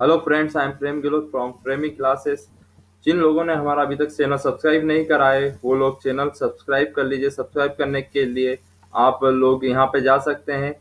Hello friends, I am Prem Gilot from Premi classes. जिन लोगों ने हमारा अभी तक चैनल सब्सक्राइब नहीं करा है वो लोग चैनल सब्सक्राइब कर लीजिए। सब्सक्राइब करने के लिए आप लोग यहाँ पे जा सकते हैं।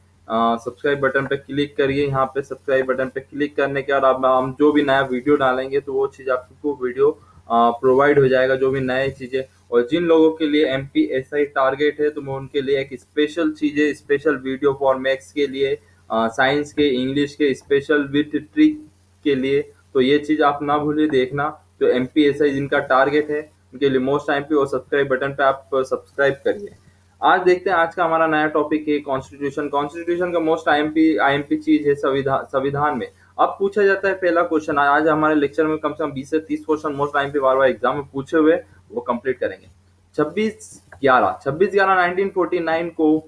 सब्सक्राइब बटन पे क्लिक करिए। यहाँ पे सब्सक्राइब बटन पे क्लिक करने के बाद आप हम जो भी नया वीडियो डालेंगे तो वो चीज़ आपको वीडियो प्रोवाइड हो जाएगा, जो भी नए चीज़ें। और जिन लोगों के लिए MPSI टारगेट है तो मैं उनके लिए एक स्पेशल चीज़ें, स्पेशल वीडियो फॉर मैथ्स के लिए, साइंस के, इंग्लिश के स्पेशल विथ ट्रिक के लिए। तो ये चीज़ आप ना भूलिए देखना। जो MPSI जिनका टारगेट है उनके लिए मोस्ट MP और सब्सक्राइब बटन पे आप सब्सक्राइब करिए। आज देखते हैं, आज का हमारा नया टॉपिक है कॉन्स्टिट्यूशन। कॉन्स्टिट्यूशन का मोस्ट IMP चीज है संविधान। संविधान में अब पूछा जाता है पहला क्वेश्चन। आज हमारे लेक्चर में कम से कम 20 से 30 क्वेश्चन मोस्ट IMP बार बार एग्जाम में पूछे हुए वो कंप्लीट करेंगे। 26/11 1949 को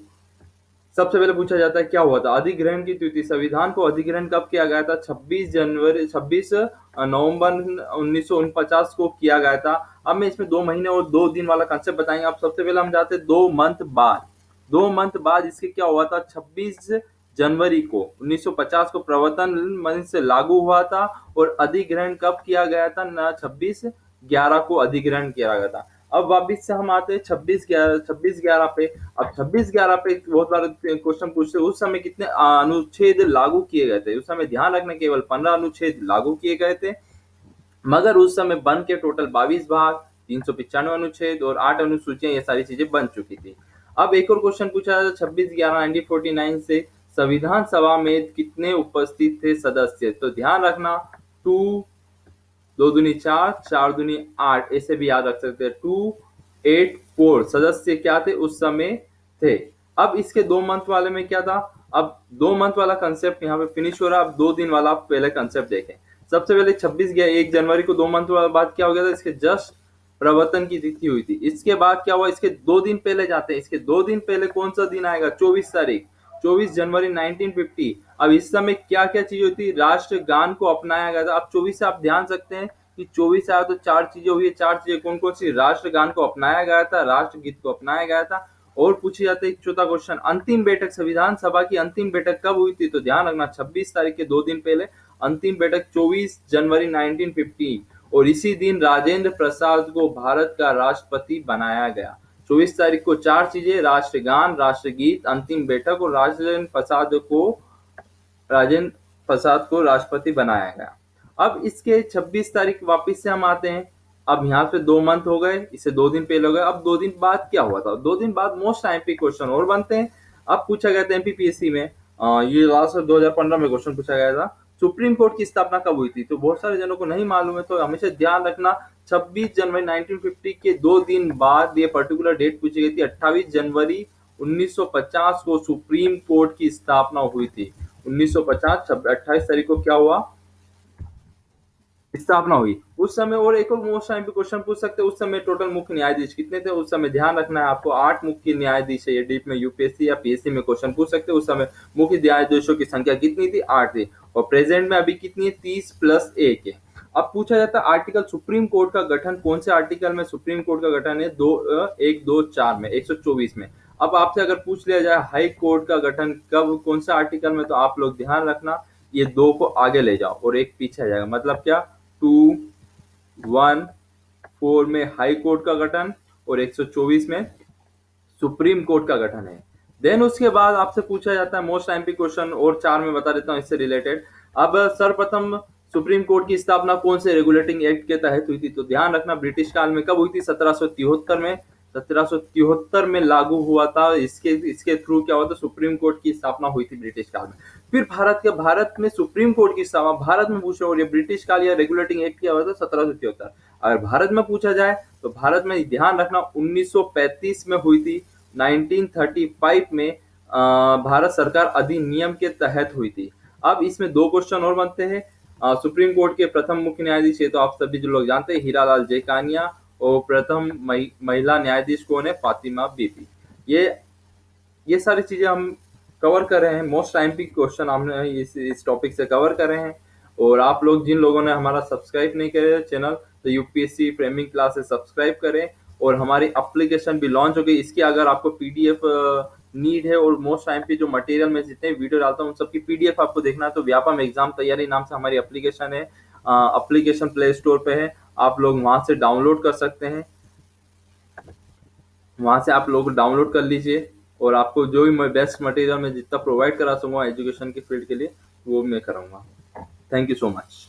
सबसे पहले पूछा जाता है क्या हुआ था। अधिग्रहण की तिथि, संविधान को अधिग्रहण कब किया गया था? 26 नवंबर 1949 को किया गया था। अब मैं इसमें 2 महीने और 2 दिन वाला कंसेप्ट बताएंगे। अब सबसे पहले हम जाते हैं 2 मंथ बाद। 2 मंथ बाद इसके क्या हुआ था? 26 जनवरी को 1950 को प्रवर्तन मंच से लागू हुआ था। और अधिग्रहण कब किया गया था? ना 26/11 को अधिग्रहण किया गया था। अब वापिस से हम आते हैं 26/11 पे। अब 26/11 पे बहुत बार क्वेश्चन पूछते हैं उस समय कितने अनुच्छेद लागू किए गए थे। उस समय ध्यान रखना केवल 15 अनुच्छेद लागू किए गए थे, मगर उस समय वन के टोटल 22 भाग, 395 अनुच्छेद और 8 अनुसूचियां, ये सारी चीजें बन चुकी थी। अब एक और क्वेश्चन पूछा था 26/11/1949 से संविधान सभा में कितने उपस्थित थे सदस्य? तो ध्यान रखना 2 2 दूनी 4, 4 दूनी 8, ऐसे भी याद रख सकते हैं। 284 सदस्य क्या थे उस समय थे। अब इसके 2 मंथ वाले में क्या था? अब 2 मंथ वाला कंसेप्ट यहाँ पे फिनिश हो रहा है। अब 2 दिन वाला आप पहले कंसेप्ट देखें। सबसे पहले 1 जनवरी को 2 मंथ वाला बाद क्या हो गया था? इसके जस्ट प्रवर्तन की तिथि हुई थी। इसके बाद क्या हुआ? इसके 2 दिन पहले जाते हैं। इसके 2 दिन पहले कौन सा दिन आएगा? 24 तारीख, 24 जनवरी 1950। अब इस समय क्या क्या चीज होती? राष्ट्रगान को अपनाया गया था। अब 24 से आप ध्यान सकते हैं कि 24 आया तो 4 चीजें हुई है। 4 चीजें कौन कौन सी? राष्ट्रगान को अपनाया गया था, राष्ट्रगीत को अपनाया गया था। और पूछे जाते हैं चौथा क्वेश्चन, अंतिम बैठक, संविधान सभा की अंतिम बैठक कब हुई थी? तो ध्यान रखना 26 तारीख के 2 दिन पहले अंतिम बैठक 24 जनवरी 1950। और इसी दिन राजेंद्र प्रसाद को भारत का राष्ट्रपति बनाया गया। 24 तारीख को 4 चीजें, राष्ट्रगान, राष्ट्रगीत, अंतिम बैठक और राजेंद्र प्रसाद को राष्ट्रपति बनाया गया। अब इसके 26 तारीख वापिस से हम आते हैं। अब यहाँ पे 2 मंथ हो गए, इससे 2 दिन पहले हो गए। अब 2 दिन बाद क्या हुआ था? 2 दिन बाद मोस्ट IMP क्वेश्चन और बनते हैं। अब पूछा गया था MPPSC में, ये लास्ट 2015 में क्वेश्चन पूछा गया था, सुप्रीम कोर्ट की स्थापना कब हुई थी? तो बहुत सारे जनों को नहीं मालूम है, तो हमेशा ध्यान रखना 26 जनवरी 1950 के 2 दिन बाद ये पर्टिकुलर डेट पूछी गई थी। 28 जनवरी 1950 को सुप्रीम कोर्ट की स्थापना हुई थी। 1950 28 तारीख को क्या हुआ? स्थापना हुई। उस समय और एक और मोस्ट टाइम पे क्वेश्चन पूछ सकते हैं, उस समय टोटल मुख्य न्यायाधीश कितने थे? उस समय ध्यान रखना है आपको 8 मुख्य न्यायाधीश है। ये डीप में UPSC या PSC में क्वेश्चन पूछ सकते हैं। उस समय मुख्य न्यायाधीशों की संख्या कितनी थी? 8 थी। और प्रेजेंट में अभी कितनी है? 30+1 है। अब पूछा जाता है आर्टिकल, सुप्रीम कोर्ट का गठन कौन से आर्टिकल में सुप्रीम कोर्ट का गठन है? 124 में, 124 में। अब आपसे अगर पूछ लिया जाए हाई कोर्ट का गठन कब, कौन से आर्टिकल में, तो आप लोग ध्यान रखना ये 2 को आगे ले जाओ और एक पीछे आ जाएगा। मतलब क्या? 214 में हाई कोर्ट का गठन और 124 में सुप्रीम कोर्ट का गठन है। देन उसके बाद आपसे पूछा जाता है मोस्ट IMP क्वेश्चन, और 4 में बता देता हूँ इससे रिलेटेड। अब सर्वप्रथम सुप्रीम कोर्ट की स्थापना कौन से रेगुलेटिंग एक्ट के तहत हुई थी? तो ध्यान रखना ब्रिटिश काल में कब हुई थी? 1773 में। 1773 में लागू हुआ था। इसके इसके थ्रू क्या हुआ था? सुप्रीम कोर्ट की स्थापना हुई थी ब्रिटिश काल में। फिर भारत में सुप्रीम कोर्ट की स्थापना, भारत में पूछ रहे हो, ये ब्रिटिश काल या रेगुलेटिंग एक्ट क्या हुआ था? 1773। अगर भारत में पूछा जाए तो भारत में ध्यान रखना 1935 में हुई थी। 1935 में भारत सरकार अधिनियम के तहत हुई थी। अब इसमें 2 क्वेश्चन और बनते हैं। सुप्रीम कोर्ट के प्रथम मुख्य न्यायाधीश, ये तो आप सभी जो लोग जानते हैं, हीरालाल जेकानिया। और प्रथम महिला न्यायाधीश कौन है? फातिमा बीबी। ये सारी चीजें हम कवर कर रहे हैं। मोस्ट IMP क्वेश्चन हमने इस टॉपिक से कवर कर रहे हैं। और आप लोग जिन लोगों ने हमारा सब्सक्राइब नहीं करे चैनल, तो UPSC फ्रेमिंग क्लासेस सब्सक्राइब करें। और हमारी एप्लीकेशन भी लॉन्च हो गई। इसकी अगर आपको PDF नीड है और मोस्ट टाइम पे जो मटेरियल मैं जितने वीडियो डालता हूँ उन सबकी पीडीएफ आपको देखना है तो व्यापम एग्जाम तैयारी नाम से हमारी एप्लीकेशन है, एप्लीकेशन प्ले स्टोर पे है, आप लोग वहां से डाउनलोड कर सकते हैं, वहां से आप लोग डाउनलोड कर लीजिए और आपको जो भी मैं बेस्ट मटेरियल मैं जितना प्रोवाइड करा सकूंगा एजुकेशन की फील्ड के लिए वो मैं कराऊंगा। Thank you so much.